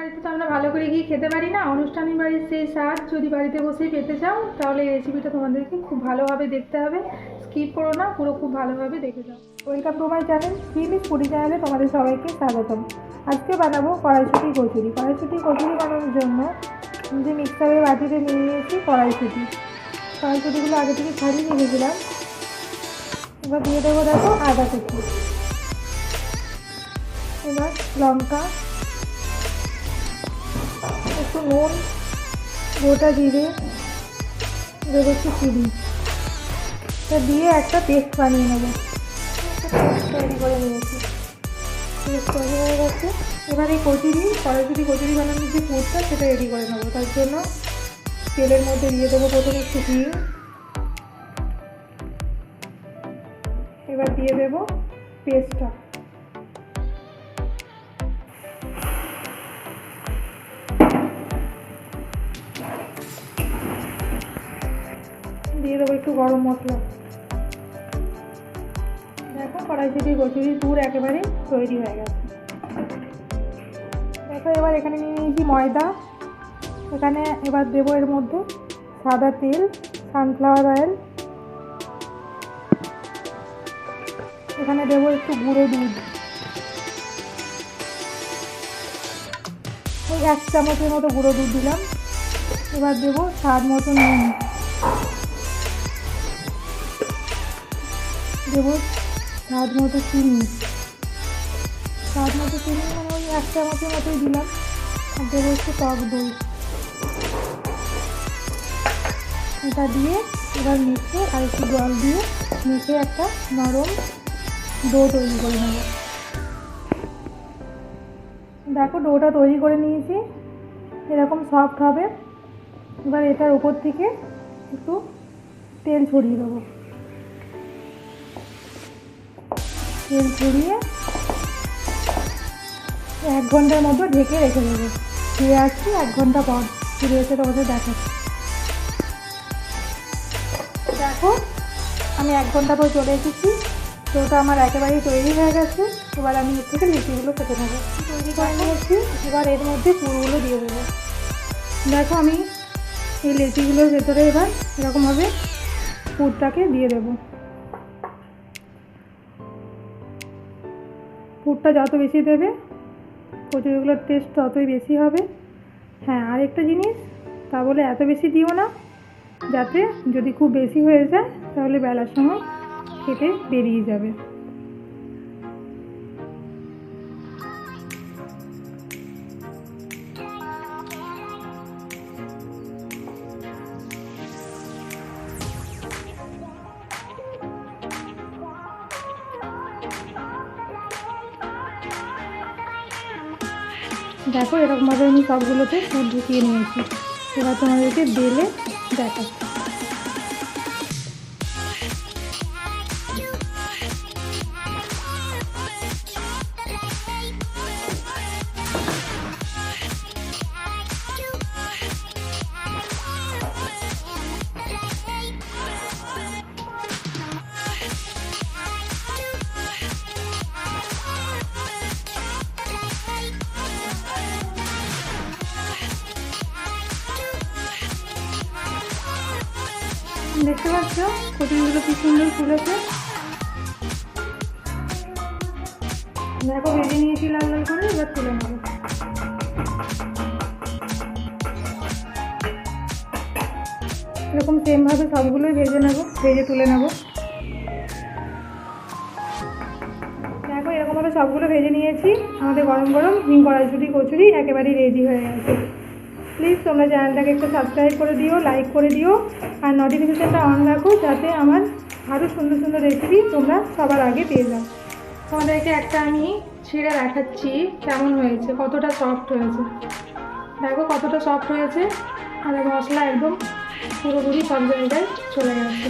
বাড়িতে তো আমরা ভালো করে গিয়ে খেতে পারি না, অনুষ্ঠানি বাড়ির সেই স্বাদ যদি বাড়িতে বসেই পেতে চাও তাহলে এই রেসিপিটা তোমাদেরকে খুব ভালোভাবে দেখতে হবে, স্কিপ করো না, পুরো খুব ভালোভাবে দেখে যাও। ওয়েলকাম টু মাই চ্যানেল ফিলিস ফুডি চ্যানেলে তোমাদের সবাইকে স্বাগতম। আজকে বানাবো কড়াইশুঁটি কচুরি। কড়াইশুঁটি কচুরি বানানোর জন্য যে মিক্সারের বাটিতে নিয়ে নিয়েছি কড়াইশুঁটিগুলো আগে থেকে ছাড়িয়ে রেখেছিলাম। এবার দিয়ে দেবো দেখো আদা কুচি, এবার লঙ্কা, একটু নুন, গোটা জিরে, দেবো একটু চিনি, এটা দিয়ে একটা পেস্ট বানিয়ে নেবো। তৈরি করে নিয়েছি, পেস্ট তৈরি হয়ে গেছে। এবার এই কড়াইশুঁটি কচুরি বানানোর যে পুরটা সেটা রেডি করে নেবো। তার জন্য তেলের মধ্যে দিয়ে দেবো প্রথমে একটু ঘি, এবার দিয়ে দেবো পেস্টটা, দিয়ে দেবো একটু গরম মশলা। দেখো কড়াইশুঁটি কচুরির পুর একেবারে তৈরি হয়ে গেছে। দেখো এবার এখানে নিয়ে নিয়েছি ময়দা, এখানে এবার দেবো এর মধ্যে সাদা তেল, সানফ্লাওয়ার অয়েল, এখানে দেবো একটু গুঁড়ো দুধ, ওই 1 চামচের মতো গুঁড়ো দুধ দিলাম। এবার দেবো স্বাদ মতো নুন, দেবো স্বাদ মতো চিনি, মানে ওই 1 চামচের মতোই দিলাম। আর দেবো একটু টক দই, এটা দিয়ে এবার মেখে আর একটু জল দিয়ে মেখে একটা নরম ডো তৈরি করে নেব। দেখো ডোটা তৈরি করে নিয়েছি, এরকম সফট হবে। এবার এটার উপর থেকে একটু তেল ছড়িয়ে দেবো, তেল ছড়িয়ে 1 ঘন্টার মতো ঢেকে রেখে দেবো। ফিরে আসছি 1 ঘন্টা পর, ফিরে এসে তোমাদের দেখাচ্ছি। দেখো আমি 1 ঘন্টা পর চলে এসেছি, তো ওটা আমার একেবারেই তৈরি হয়ে গেছে। এবার আমি এর থেকে লিচিগুলো কেটে নেবো। তৈরি করে নিয়েছি, এবার এর মধ্যে পুরগুলো দিয়ে দেবো। দেখো আমি এই লিচিগুলোর ভেতরে এবার এরকমভাবে পুরটাকে দিয়ে দেবো। পুরটা যত বেশি দেবে কচুরিগুলোর টেস্ট ততই বেশি হবে। হ্যাঁ, আরেকটা জিনিস, তা বলে এত বেশি দিও না, যাতে যদি খুব বেশি হয়ে যায় তাহলে বেলার সময় কেটে বেরিয়ে যাবে। দেখো এরকমভাবে আমি সবগুলোতে পুর ঢুকিয়ে নিয়েছি। এবার তোমাদেরকে বেলে দেখাচ্ছি। দেখতে পাচ্ছ কচুরিগুলো কি সুন্দর ফুলেছে। দেখো ভেজে নিয়েছি লাল লাল করে, এবার তুলে নেব। এরকম সেমভাবে সবগুলোই ভেজে তুলে নেব। দেখো এরকমভাবে সবগুলো ভেজে নিয়েছি। আমাদের গরম গরম হিং কড়াইশুঁটি কচুরি একেবারেই রেডি হয়ে গেছে। প্লিজ তোমরা চ্যানেলটাকে একটু সাবস্ক্রাইব করে দিও, লাইক করে দিও, আর নোটিফিকেশানটা অন রাখো, যাতে আমার আরও সুন্দর সুন্দর রেসিপি তোমরা সবার আগে পেয়ে যাও। তোমাদেরকে একটা আমি ছিঁড়ে দেখাচ্ছি কেমন হয়েছে, কতটা সফট হয়েছে। দেখো কতটা সফট হয়েছে, আর মশলা একদম পুরোপুরি সব জায়গায় চলে গেছে।